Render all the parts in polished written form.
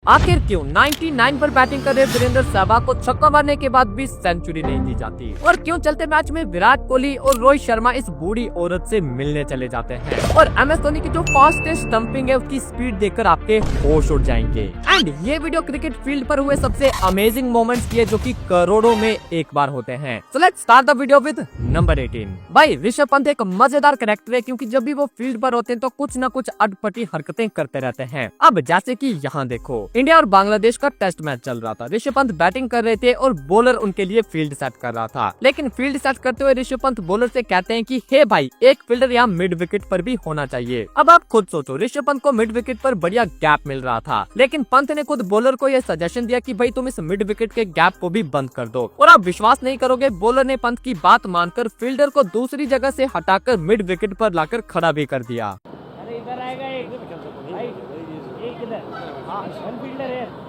आखिर क्यों 99 पर बैटिंग कर रहे वीरेंद्र सहवाग को छक्का मारने के बाद भी सेंचुरी नहीं दी जाती, और क्यों चलते मैच में विराट कोहली और रोहित शर्मा इस बूढ़ी औरत से मिलने चले जाते हैं, और MS धोनी की जो फास्टेस्ट स्टंपिंग है उसकी स्पीड देखकर आपके होश उड़ जाएंगे। एंड ये वीडियो क्रिकेट फील्ड पर हुए सबसे अमेजिंग मोमेंट्स की है जो कि करोड़ों में एक बार होते हैं। So let's start the video with number 18। भाई ऋषभ पंत एक मजेदार कैरेक्टर है, क्योंकि जब भी वो फील्ड पर होते हैं तो कुछ न कुछ अटपटी हरकतें करते रहते हैं। अब जैसे कि यहाँ देखो, इंडिया और बांग्लादेश का टेस्ट मैच चल रहा था। ऋषभ पंत बैटिंग कर रहे थे और बॉलर उनके लिए फील्ड सेट कर रहा था, लेकिन फील्ड सेट करते हुए ऋषभ पंत बॉलर से कहते हैं कि हे भाई, एक फील्डर यहाँ मिड विकेट पर भी होना चाहिए। अब आप खुद सोचो, ऋषभ पंत को मिड विकेट पर बढ़िया गैप मिल रहा था, लेकिन पंत ने खुद बॉलर को यह सजेशन दिया कि भाई तुम इस मिड विकेट के गैप को भी बंद कर दो, और आप विश्वास नहीं करोगे, बॉलर ने पंत की बात मानकर फील्डर को दूसरी जगह से हटाकर मिड विकेट पर लाकर खड़ा भी कर दिया। अरे इधर आएगा एक भाई, एक इधर, हाँ वन फील्डर है।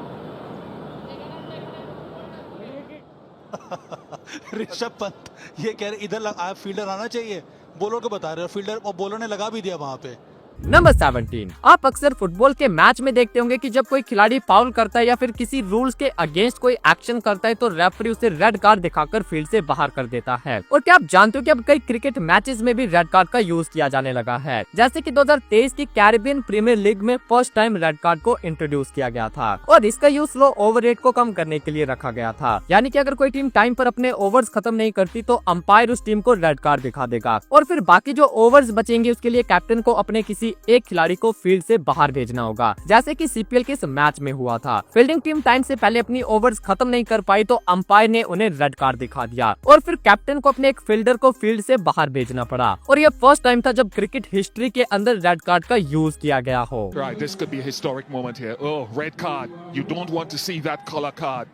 ऋषभ पंत ये कह रहे इधर फील्डर आना चाहिए, बॉलर को बता रहे हो, फील्डर और बॉलर ने लगा भी दिया वहां पे। नंबर 17। आप अक्सर फुटबॉल के मैच में देखते होंगे कि जब कोई खिलाड़ी फाउल करता है या फिर किसी रूल्स के अगेंस्ट कोई एक्शन करता है तो रेफरी उसे रेड कार्ड दिखाकर फील्ड से बाहर कर देता है। और क्या आप जानते हो कि अब कई क्रिकेट मैचेस में भी रेड कार्ड का यूज किया जाने लगा है, जैसे कि 2023 की कैरिबियन प्रीमियर लीग में फर्स्ट टाइम रेड कार्ड को इंट्रोड्यूस किया गया था, और इसका यूज स्लो ओवर रेट को कम करने के लिए रखा गया था। यानी कि अगर कोई टीम टाइम पर अपने ओवर्स खत्म नहीं करती तो अंपायर उस टीम को रेड कार्ड दिखा देगा, और फिर बाकी जो ओवर्स बचेंगे उसके लिए कैप्टन को अपने किसी एक खिलाड़ी को फील्ड से बाहर भेजना होगा, जैसे कि CPL के इस मैच में हुआ था। फील्डिंग टीम टाइम से पहले अपनी ओवर्स खत्म नहीं कर पाई तो अंपायर ने उन्हें रेड कार्ड दिखा दिया, और फिर कैप्टन को अपने एक फील्डर को फील्ड से बाहर भेजना पड़ा। और यह फर्स्ट टाइम था जब क्रिकेट हिस्ट्री के अंदर रेड कार्ड का यूज किया गया हो। Right, this could be a historic moment here. Oh, red card. You don't want to see that color card.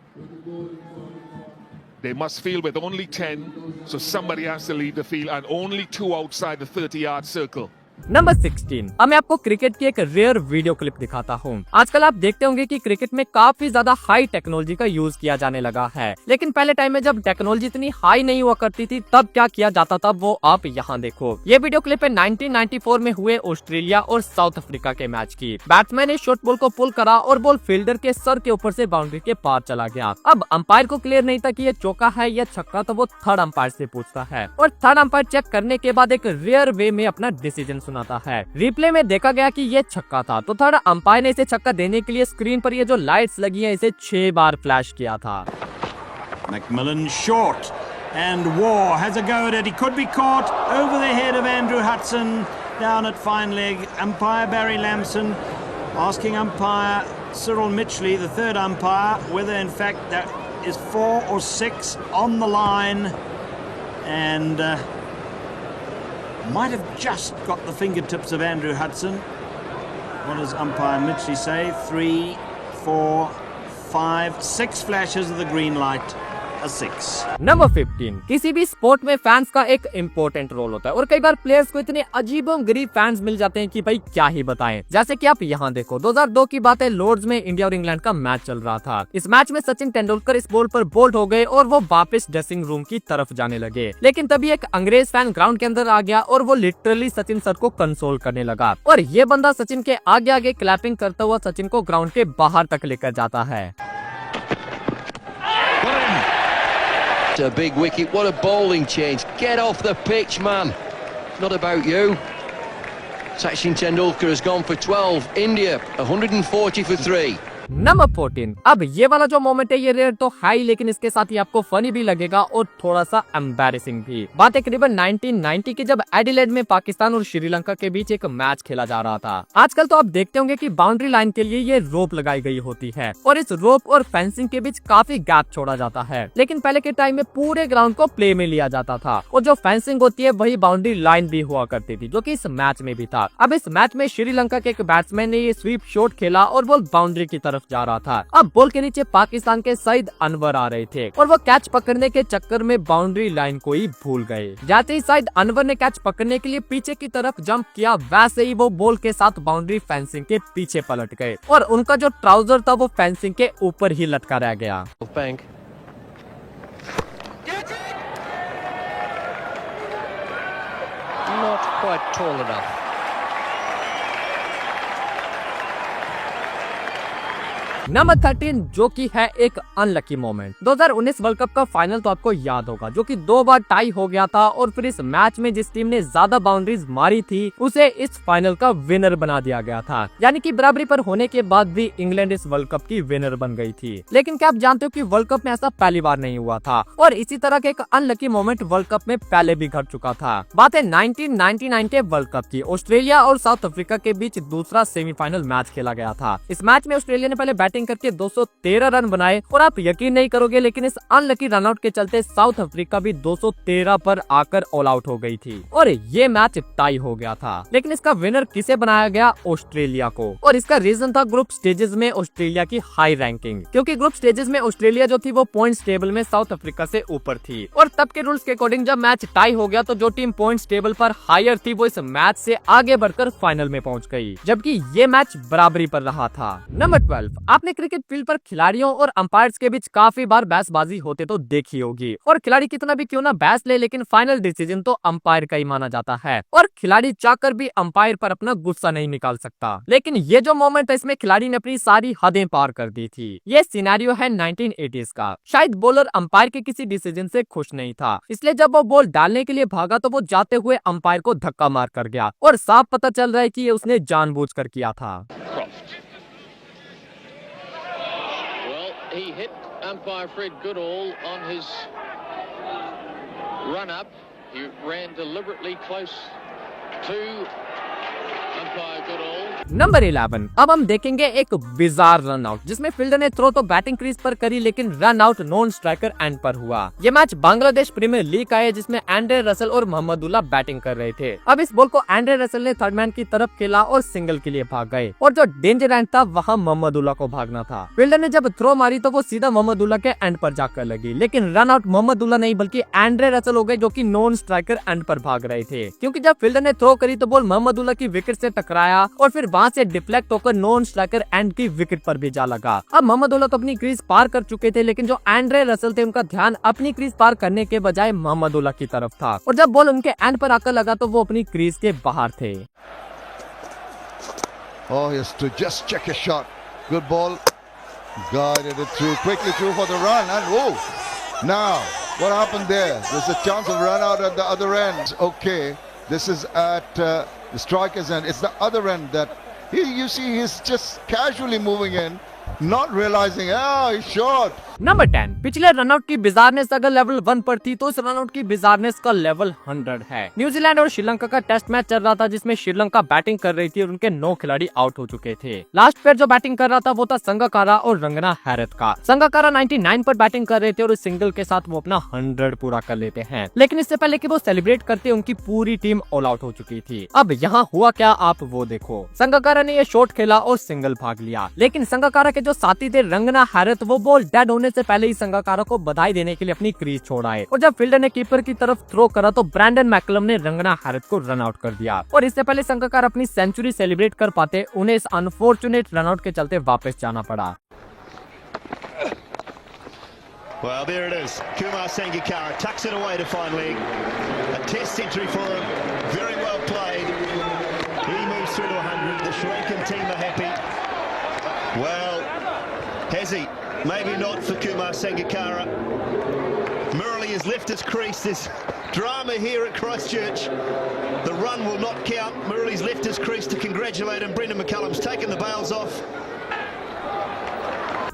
They must field with only 10, so somebody has to leave the field, and only 2 outside the 30-yard circle. Number 16। अब मैं आपको cricket की एक rare video clip दिखाता हूँ। आजकल आप देखते होंगे कि क्रिकेट में काफी ज्यादा हाई टेक्नोलॉजी का यूज किया जाने लगा है, लेकिन पहले टाइम में जब टेक्नोलॉजी इतनी हाई नहीं हुआ करती थी तब क्या किया जाता था वो आप यहाँ देखो। ये वीडियो क्लिप है 1994 में हुए ऑस्ट्रेलिया और साउथ अफ्रीका के मैच की। बैट्समैन ने शॉर्ट बॉल को पुल करा और बॉल फील्डर के सर के ऊपर से बाउंड्री के पार चला गया। अब अंपायर को क्लियर नहीं था कि ये चौका है या छक्का, तो वो थर्ड अंपायर से पूछता है, और थर्ड अंपायर चेक करने के बाद एक रेयर वे में अपना डिसीजन सुनाता है। रिप्ले में देखा गया कि ये छक्का था, तो थर्ड अंपायर ने इसे छक्का देने के लिए स्क्रीन पर ये जो लाइट्स लगी हैं इसे 6 बार फ्लैश किया था। McMillan short and Waugh has a go at it. He could be caught over the head of Andrew Hudson down at fine leg. Umpire Barry Lamson asking umpire Cyril Mitchley, the third umpire, whether in fact that is 4 or 6 on the line, and might have just got the fingertips of Andrew Hudson. What does umpire Mitchley say? 3, 4, 5, 6 flashes of the green light. A 6. Number 15। किसी भी sport में fans का एक important role होता है, और कई बार players को इतने अजीबोगरीब फैंस मिल जाते हैं कि भाई क्या ही बताएं। जैसे कि आप यहाँ देखो, 2002 की बात है, लॉर्ड्स में इंडिया और इंग्लैंड का मैच चल रहा था। इस मैच में सचिन तेंदुलकर इस बॉल पर बोल्ड हो गए और वो वापस ड्रेसिंग रूम की तरफ जाने लगे, लेकिन तभी एक अंग्रेज फैन ग्राउंड के अंदर आ गया और वो लिटरली सचिन सर को कंसोल करने लगा, और ये बंदा सचिन के आगे आगे क्लैपिंग करता हुआ सचिन को ग्राउंड के बाहर तक लेकर जाता है। A big wicket, what a bowling change. Get off the pitch, man. It's not about you. Sachin Tendulkar has gone for 12. India 140 for 3. Number 14। अब ये वाला जो मोमेंट है ये रेयर तो है ही, लेकिन इसके साथ ही आपको फनी भी लगेगा और थोड़ा सा एम्बैरेसिंग भी। बात है करीबन 1990 की, जब एडिलेड में पाकिस्तान और श्रीलंका के बीच एक मैच खेला जा रहा था। आजकल तो आप देखते होंगे कि बाउंड्री लाइन के लिए ये रोप लगाई गई होती है, और इस रोप और फेंसिंग के बीच काफी गैप छोड़ा जाता है, लेकिन पहले के टाइम में पूरे ग्राउंड को प्ले में लिया जाता था, और जो फेंसिंग होती है वही बाउंड्री लाइन भी हुआ करती थी, जो कि इस मैच में भी था। अब इस मैच में श्रीलंका के एक बैट्समैन ने ये स्वीप शॉट खेला और बॉल बाउंड्री की तरफ जा रहा था। अब बॉल के नीचे पाकिस्तान के सईद अनवर आ रहे थे, और वो कैच पकड़ने के चक्कर में बाउंड्री लाइन को ही भूल गए। जाते ही सईद अनवर ने कैच पकड़ने के लिए पीछे की तरफ जंप किया, वैसे ही वो बॉल के साथ बाउंड्री फेंसिंग के पीछे पलट गए, और उनका जो ट्राउजर था वो फेंसिंग के ऊपर ही लटका रह गया। Not quite tall enough. 4 number 13 जो कि है एक अनलकी मोमेंट। 2019 वर्ल्ड कप का फाइनल तो आपको याद होगा, जो कि 2 बार टाई हो गया था और फिर इस मैच में जिस टीम ने ज्यादा बाउंड्रीज मारी थी उसे इस फाइनल का विनर बना दिया गया था। यानी कि बराबरी पर होने के बाद भी इंग्लैंड इस वर्ल्ड कप की विनर बन गई थी। लेकिन क्या आप जानते हो कि वर्ल्ड कप में ऐसा पहली बार नहीं हुआ था और इसी तरह के एक अनलकी मोमेंट वर्ल्ड कप में पहले भी घट चुका था। बात है 1999 के वर्ल्ड कप की। ऑस्ट्रेलिया और साउथ अफ्रीका के बीच दूसरा सेमीफाइनल मैच खेला गया था। इस मैच में ऑस्ट्रेलिया ने पहले बैटिंग करके 213 रन बनाए और आप यकीन नहीं करोगे लेकिन इस अनलकी रनआउट के चलते साउथ अफ्रीका भी 213 पर आकर ऑल आउट हो गई थी और ये मैच टाई हो गया था। लेकिन इसका विनर किसे बनाया गया? ऑस्ट्रेलिया को। और इसका रीजन था ग्रुप स्टेजेस में ऑस्ट्रेलिया की हाई रैंकिंग, क्योंकि ग्रुप स्टेजेस में ऑस्ट्रेलिया जो थी वो पॉइंट्स टेबल में साउथ अफ्रीका से ऊपर थी और तब के रूल्स के अकॉर्डिंग जब मैच टाई हो गया तो जो टीम पॉइंट्स टेबल पर हायर थी वो इस मैच से आगे बढ़कर फाइनल में पहुंच गई, जबकि ये मैच बराबरी पर रहा था। नंबर 12 आपने क्रिकेट फील्ड पर खिलाड़ियों और अंपायर्स के बीच काफी बार बहसबाजी होते तो देखी होगी और खिलाड़ी कितना भी क्यों ना बहस ले लेकिन फाइनल डिसीजन तो अंपायर का ही माना जाता है और खिलाड़ी चाहकर भी अंपायर पर अपना गुस्सा नहीं निकाल सकता। लेकिन ये जो मोमेंट है इसमें खिलाड़ी ने अपनी सारी हदें पार कर दी थी। ये सिनेरियो है 1980s का। शायद बॉलर अंपायर के किसी डिसीजन से खुश नहीं था, इसलिए जब वो बॉल डालने के लिए भागा तो वो जाते हुए अंपायर को धक्का मार कर गया और साफ पता चल रहा है कि ये उसने जानबूझकर किया था। He hit umpire Fred Goodall on his run up. He ran deliberately close to umpire Goodall. Number 11 अब हम देखेंगे एक बिजार रन आउट जिसमें फील्डर ने थ्रो तो बैटिंग क्रीज पर करी लेकिन run out non striker end पर हुआ। ये मैच बांग्लादेश प्रीमियर लीग का है जिसमें एंड्रे रसल और मोहम्मदुल्लाह बैटिंग कर रहे थे। अब इस बॉल को एंड्रे रसल ने थर्ड मैन की तरफ खेला और सिंगल के लिए भाग गए और जो डेंजर एंड था वहाँ मोहम्मदुल्लाह को भागना था। फील्डर ने जब थ्रो मारी तो वो सीधा मोहम्मदुल्लाह के एंड पर जाकर लगी, लेकिन रन आउट मोहम्मदुल्लाह नहीं बल्कि एंड्रे रसल हो गए जो कि नॉन स्ट्राइकर एंड पर भाग रहे थे, क्योंकि जब फील्डर ने थ्रो करी तो बॉल मोहम्मदुल्लाह की विकेट से टकराया और फिर वहां से डिफ्लेक्ट होकर नॉन स्ट्राइकर एंड की विकेट पर भी जा लगा। अब मोहम्मदुल्लाह तो अपनी क्रीज पार कर चुके थे लेकिन जो एंड्रे रसल थे उनका ध्यान अपनी क्रीज पार करने के बजाय मोहम्मदुल्लाह की तरफ था और जब बॉल उनके एंड पर आकर लगा तो वो अपनी क्रीज के बाहर थे। Oh, he has to just check his shot. Good ball. Guided it through, quickly through for the run. And oh, now what happened there? There's a chance of run out at the other end. Okay, this is at the striker's end. It's the other end that you see he's just casually moving in, not realizing, he's short. Number 10 पिछले runout की बिजारनेस अगर level 1 पर थी तो इस runout की बिजारनेस का level 100 है। न्यूजीलैंड और श्रीलंका का टेस्ट मैच चल रहा था जिसमें श्रीलंका बैटिंग कर रही थी और उनके 9 खिलाड़ी आउट हो चुके थे। लास्ट पेयर जो बैटिंग कर रहा था वो था संगाकारा और रंगना हैरत का। संगाकारा 99 पर बैटिंग कर रहे थे और इस सिंगल के साथ वो अपना 100 पूरा कर लेते हैं, लेकिन इससे पहले कि वो सेलिब्रेट करते उनकी पूरी टीम ऑल आउट हो चुकी थी। अब यहाँ हुआ क्या आप वो देखो। संगाकारा ने ये शॉट खेला और सिंगल भाग लिया, लेकिन संगाकारा के जो साथी थे रंगना हैरत वो बॉल डेड होने से पहले ही संगाकारा को बधाई देने के लिए अपनी क्रीज छोड़ आए और जब फील्डर ने कीपर की तरफ थ्रो करा तो ब्रैंडन मैकलम ने रंगना हैरत को रन आउट कर दिया और इससे पहले संगाकारा अपनी सेंचुरी सेलिब्रेट कर पाते उन्हें इस अनफॉर्चुनेट रनआउट के चलते वापस जाना पड़ा। Well, there it is. Kumar Sangakkara tucks it away to fine leg. A test century for him. Very well played. He moves through to 100. The Sri Lankan team are happy. Well, has he? Maybe not for Kumar Sangakkara. Murali has left his crease. There's drama here at Christchurch. The run will not count. Murali's left his crease to congratulate him. Brendan McCullum's taken the bails off.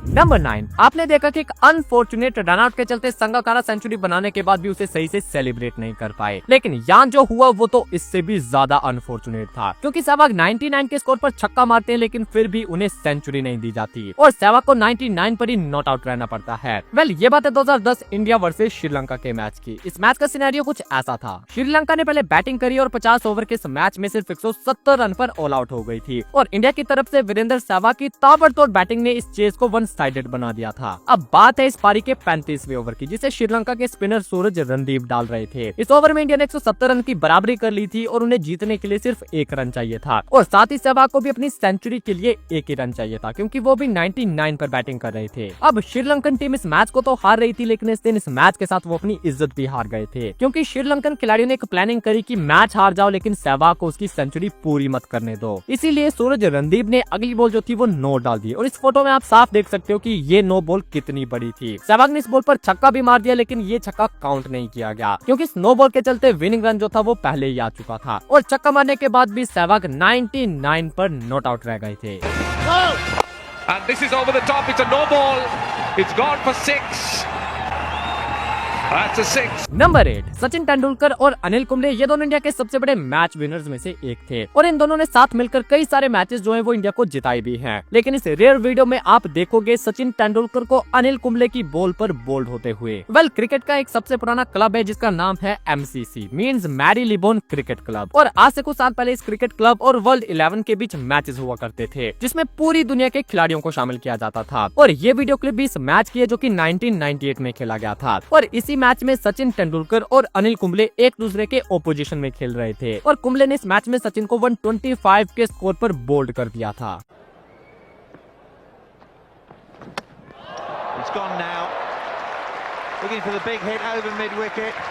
Number 9 आपने देखा कि एक unfortunate runout के चलते Sangakkara century बनाने के बाद भी उसे सही से सेलिब्रेट नहीं कर पाए, लेकिन यहाँ जो हुआ वो तो इससे भी ज्यादा अनफॉर्चुनेट था, क्योंकि सहवाग 99 के स्कोर पर छक्का मारते हैं लेकिन फिर भी उन्हें सेंचुरी नहीं दी जाती और सहवाग को 99 पर ही नॉट आउट रहना पड़ता है। वेल ये बात है 2010 इंडिया वर्सेस श्रीलंका के मैच की। इस मैच का सिनेरियो कुछ ऐसा था। श्रीलंका ने पहले बैटिंग करी और 50 ओवर के इस मैच में सिर्फ 170 रन पर ऑल आउट हो गई थी और इंडिया की तरफ से वीरेंद्र सहवाग की ताबड़तोड़ बैटिंग ने इस चेस को 1 एक्साइटेड बना दिया था। अब बात है इस पारी के 35वें ओवर की, जिसे श्रीलंका के स्पिनर सूरज रणदीप डाल रहे थे। इस ओवर में इंडिया ने 170 रन की बराबरी कर ली थी और उन्हें जीतने के लिए सिर्फ 1 रन चाहिए था और साथ ही सहवाग को भी अपनी सेंचुरी के लिए 1 ही रन चाहिए था, क्योंकि वो भी 99 पर बैटिंग कर रहे थे। अब श्रीलंकन टीम इस मैच को तो हार रही थी, लेकिन इस दिन इस मैच के साथ वो अपनी इज्जत भी हार गए थे, क्योंकि श्रीलंकन खिलाड़ियों ने एक प्लानिंग करी कि मैच हार जाओ लेकिन सहवाग को उसकी सेंचुरी पूरी मत करने दो। इसीलिए सूरज रणदीप ने अगली बॉल जो थी वो नो डाल दी और इस फोटो में आप साफ देख सकते हो कि ये नो बॉल कितनी बड़ी थी। सहवाग ने इस बॉल पर छक्का भी मार दिया, लेकिन ये छक्का काउंट नहीं किया गया, क्योंकि इस नो बॉल के चलते विनिंग रन जो था वो पहले ही आ चुका था और छक्का मारने के बाद भी सहवाग 99 पर नॉट आउट रह गए थे। And this is over the top. It's a no ball. It's gone for 6. That's a 6. Number 8, Sachin Tendulkar और अनिल कुंबले ये दोनों इंडिया के सबसे बड़े मैच विनर्स में से एक थे और इन दोनों ने साथ मिलकर कई सारे मैचेस जो हैं वो इंडिया को जिताए भी हैं। लेकिन इस रेयर वीडियो में आप देखोगे सचिन तेंदुलकर को अनिल कुंबले की बॉल पर बोल्ड होते हुए। वेल, क्रिकेट का एक सबसे पुराना क्लब है जिसका नाम है MCC, मींस मैरीलिबोन क्रिकेट क्लब, और आज से कुछ साल पहले इस क्रिकेट क्लब और वर्ल्ड 11 के बीच मैचेस हुआ करते थे, जिसमें पूरी दुनिया के खिलाड़ियों को शामिल किया जाता था। और ये वीडियो क्लिप भी इस मैच की है जो कि 1998 में खेला गया था और इसी मैच में सचिन तेंदुलकर और अनिल कुंबले एक दूसरे के ओपोजिशन में खेल रहे थे और कुंबले ने इस मैच में सचिन को 125 के स्कोर पर बोल्ड कर दिया था। It's gone now. Looking for the big hit over mid-wicket.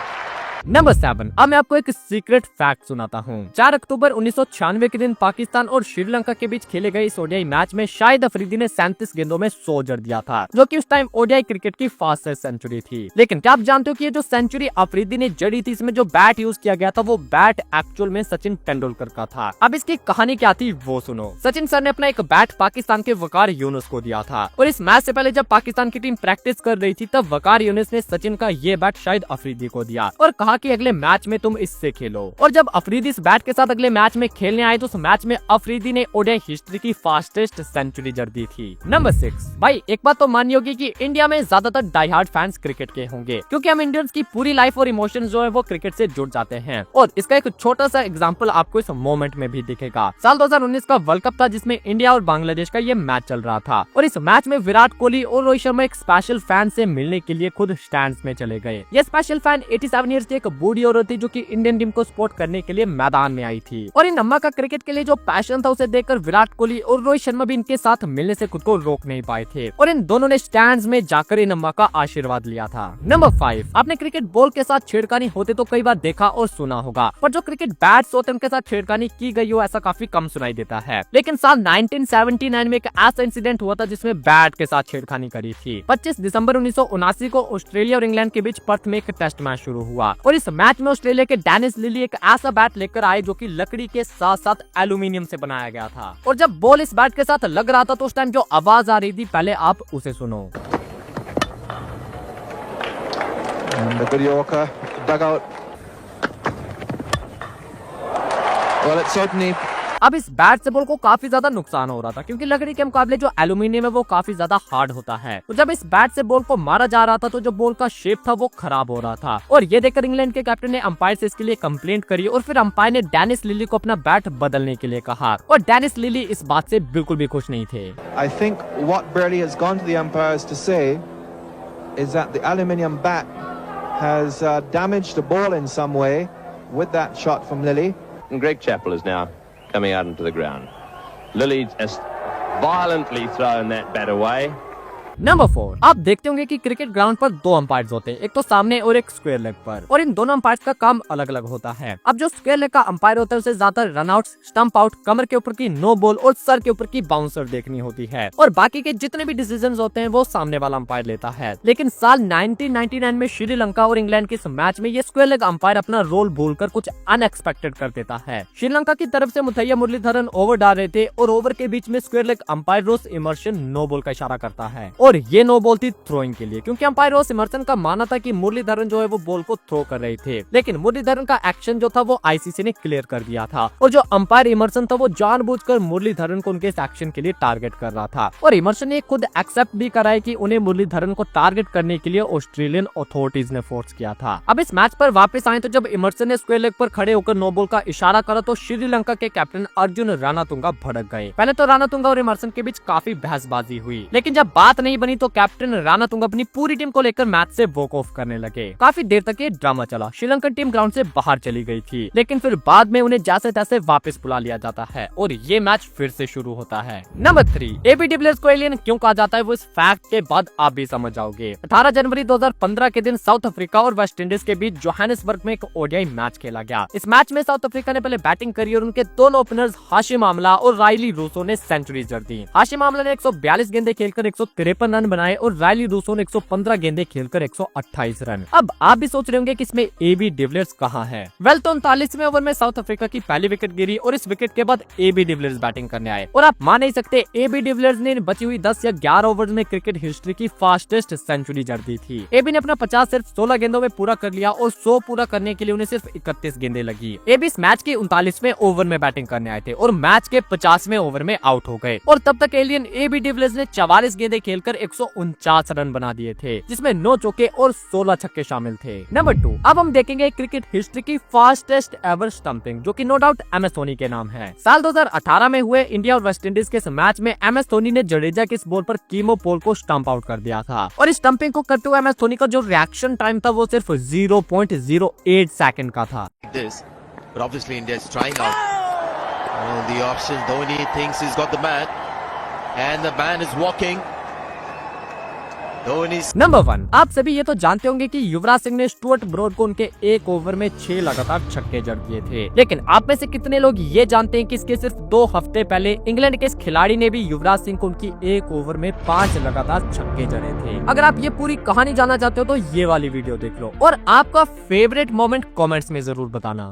Number 7, अब मैं आपको एक सीक्रेट फैक्ट सुनाता हूँ। 4 अक्टूबर 1996 के दिन पाकिस्तान और श्रीलंका के बीच खेले गए इस ओडीआई मैच में शाहिद अफरीदी ने 37 गेंदों में 100 जड़ दिया था, जो कि उस टाइम ओडीआई क्रिकेट की फास्टेस्ट सेंचुरी थी। लेकिन क्या आप जानते हो कि ये जो सेंचुरी अफरीदी ने जड़ी थी, इसमें जो बैट यूज किया गया था वो बैट एक्चुअल में सचिन तेंदुलकर का था। अब इसकी कहानी क्या थी वो सुनो। सचिन सर ने अपना एक बैट पाकिस्तान के वकार यूनुस को दिया था और इस मैच से पहले जब पाकिस्तान की टीम प्रैक्टिस कर रही थी तब वकार यूनुस ने सचिन का ये बैट शाहिद अफरीदी को दिया और कहा कि अगले मैच में तुम इससे खेलो। और जब अफरीदी इस बैट के साथ अगले मैच में खेलने आए तो उस मैच में अफरीदी ने ओडीआई हिस्ट्री की फास्टेस्ट सेंचुरी जड़ दी थी। नंबर 6, भाई एक बात तो मानिए होगी कि इंडिया में ज्यादातर डाई हार्ड फैंस क्रिकेट के होंगे, क्योंकि हम इंडियंस की पूरी लाइफ और इमोशंस जो है वो क्रिकेट से जुड़ जाते हैं और इसका एक छोटा सा एग्जांपल आपको इस मोमेंट में भी दिखेगा। साल 2019 का वर्ल्ड कप था जिसमें इंडिया और बांग्लादेश का ये मैच चल रहा था और इस मैच में विराट कोहली और रोहित शर्मा एक स्पेशल फैन से मिलने के लिए खुद स्टैंड्स में चले गए। ये स्पेशल फैन 87 ईयर्स की एक बूढ़ी औरत थी जो कि इंडियन टीम को सपोर्ट करने के लिए मैदान में आई थी और इन अम्मा का क्रिकेट के लिए जो पैशन था उसे देखकर विराट कोहली और रोहित शर्मा भी इनके साथ मिलने से खुद को रोक नहीं पाए थे और इन दोनों ने स्टैंड्स में जाकर इन अम्मा का आशीर्वाद लिया था। नंबर 5, आपने क्रिकेट बॉल के साथ छेड़खानी होते तो कई बार देखा और सुना होगा, पर जो क्रिकेट बैट्स होते हैं उनके साथ छेड़खानी की गई हो ऐसा काफी कम सुनाई देता है। लेकिन साल 1979 में एक ऐसा इंसिडेंट हुआ था जिसमें बैट के साथ छेड़खानी करी थी। 25 दिसंबर 1979 को ऑस्ट्रेलिया और इंग्लैंड के बीच पर्थ में एक टेस्ट मैच शुरू हुआ और इस मैच में ऑस्ट्रेलिया के डेनिस लिली एक ऐसा बैट लेकर आए जो कि लकड़ी के साथ साथ एल्यूमिनियम से बनाया गया था और जब बॉल इस बैट के साथ लग रहा था तो उस टाइम जो आवाज आ रही थी पहले आप उसे सुनो। अब इस बैट से बॉल को काफी ज्यादा नुकसान हो रहा था क्योंकि लकड़ी के मुकाबले जो एल्यूमिनियम है वो काफी ज्यादा हार्ड होता है। तो जब इस बैट से बॉल को मारा जा रहा था तो जो बॉल का शेप था वो खराब हो रहा था और ये देखकर इंग्लैंड के कैप्टन ने अंपायर से इसके लिए कंप्लेंट करी और फिर अंपायर ने डेनिस लिली को अपना बैट बदलने के लिए कहा और डेनिस लिली इस बात से बिल्कुल भी खुश नहीं थे। I think what Burley has gone to the umpires to say is that the aluminium bat has damaged the ball in some way with that shot from Lily. And Greg Chappell is now coming out into the ground. Lily has violently thrown that bat away. Number 4, आप देखते होंगे कि cricket ground पर 2 umpires होते हैं, एक तो सामने और एक स्क्वायर लेग पर और इन दोनों अंपायर्स का काम अलग अलग होता है। अब जो स्क्वायर लेग का अंपायर होता है उसे ज्यादातर रन आउट, स्टंप आउट, कमर के ऊपर की नो बॉल और सर के ऊपर की बाउंसर देखनी होती है और बाकी के जितने भी डिसीजंस होते हैं वो सामने वाला अंपायर लेता है। लेकिन साल 1999 में श्रीलंका और इंग्लैंड के इस मैच में ये स्क्वायर लेग अंपायर अपना रोल भूलकर कुछ अनएक्सपेक्टेड कर देता है। श्रीलंका की तरफ से मुथैया मुरलीधरन ओवर डाल रहे थे और ओवर के बीच में स्क्वायर लेग अंपायर रोस इमर्शन नो बॉल का इशारा करता है और ये नो बॉल थी थ्रोइंग के लिए, क्योंकि अंपायर रोस इमर्सन का मानना था कि मुरलीधरन जो है वो बॉल को थ्रो कर रहे थे, लेकिन मुरलीधरन का एक्शन जो था वो आईसीसी ने क्लियर कर दिया था और जो अंपायर इमर्सन था वो जानबूझकर मुरलीधरन को उनके इस एक्शन के लिए टारगेट कर रहा था और इमर्सन ने खुद एक्सेप्ट भी करा है कि उन्हें मुरलीधरन को टारगेट करने के लिए ऑस्ट्रेलियन अथॉरिटीज ने फोर्स किया था। अब इस मैच पर वापस आए तो जब इमर्सन ने स्क्वायर लेग पर खड़े होकर नो बॉल का इशारा करा तो श्रीलंका के कैप्टन अर्जुन रानातुंगा भड़क गए। पहले तो रानातुंगा और इमर्सन के बीच काफी बहसबाजी हुई, लेकिन जब बात नहीं नहीं बनी तो कैप्टन राणातुंग अपनी पूरी टीम को लेकर मैच से वॉक ऑफ करने लगे। काफी देर तक ये ड्रामा चला। श्रीलंकन टीम ग्राउंड से बाहर चली गई थी, लेकिन फिर बाद में उन्हें जैसे तैसे वापस बुला लिया जाता है और ये मैच फिर से शुरू होता है। नंबर 3, एबी डिविलियर्स को एलियन क्यों कहा जाता है वो इस फैक्ट के बाद आप भी समझ जाओगे। 18 जनवरी 2015 के दिन साउथ अफ्रीका और वेस्ट इंडीज के बीच जोहानिसबर्ग में एक ओडीआई मैच खेला गया। इस मैच में साउथ अफ्रीका ने पहले बैटिंग करी और उनके दोनों ओपनर्स हाशिम आमला और रायली रूसो ने सेंचुरी जड़ दी। हाशिम आमला ने 142 गेंदे खेलकर 153 रन बनाए और रायली रूसो ने 115 गेंदे खेलकर 128 रन। अब आप भी सोच रहे होंगे कि इसमें एबी डिविलियर्स कहाँ है। वेल, तो 39वें ओवर में साउथ अफ्रीका की पहली विकेट गिरी और इस विकेट के बाद एबी डिविलियर्स बैटिंग करने आए और आप मान नहीं सकते, एबी डिविलियर्स ने बची हुई 10 या 11 ओवर में क्रिकेट हिस्ट्री की फास्टेस्ट सेंचुरी जड़ दी थी। एबी ने अपना 50 सिर्फ 16 गेंदों में पूरा कर लिया और 100 पूरा करने के लिए उन्हें सिर्फ 31 गेंदें लगी। एबी इस मैच के 39वें ओवर में बैटिंग करने आए थे और मैच के 50वें ओवर में आउट हो गए और तब तक एलियन एबी डिविलियर्स ने 44 गेंदें खेलकर 149 रन बना दिए थे, जिसमें 9 चौके और 16 छक्के शामिल थे। नंबर 2, अब हम देखेंगे क्रिकेट हिस्ट्री की फास्टेस्ट एवर स्टंपिंग, जो कि नो डाउट MS धोनी के नाम है। साल 2018 में हुए इंडिया और वेस्ट इंडीज के इस मैच में MS धोनी ने जडेजा के इस बॉल पर कीमो पोल को स्टंप आउट कर दिया था और इस स्टंपिंग को करते हुए MS धोनी का जो रिएक्शन टाइम था वो सिर्फ 0.08 सेकंड का था। But obviously India is trying out. The option, Dhoni thinks he's got the man, and the man is walking. Number 1, आप सभी ये तो जानते होंगे कि युवराज सिंह ने स्टुअर्ट ब्रॉड को उनके एक ओवर में 6 लगातार छक्के जड़ दिए थे, लेकिन आप में से कितने लोग ये जानते हैं कि इसके सिर्फ 2 हफ्ते पहले इंग्लैंड के इस खिलाड़ी ने भी युवराज सिंह को उनकी एक ओवर में 5 लगातार छक्के जड़े थे। अगर आप ये पूरी कहानी जानना चाहते हो तो ये वाली वीडियो देख लो और आपका फेवरेट मोमेंट कॉमेंट्स में जरूर बताना।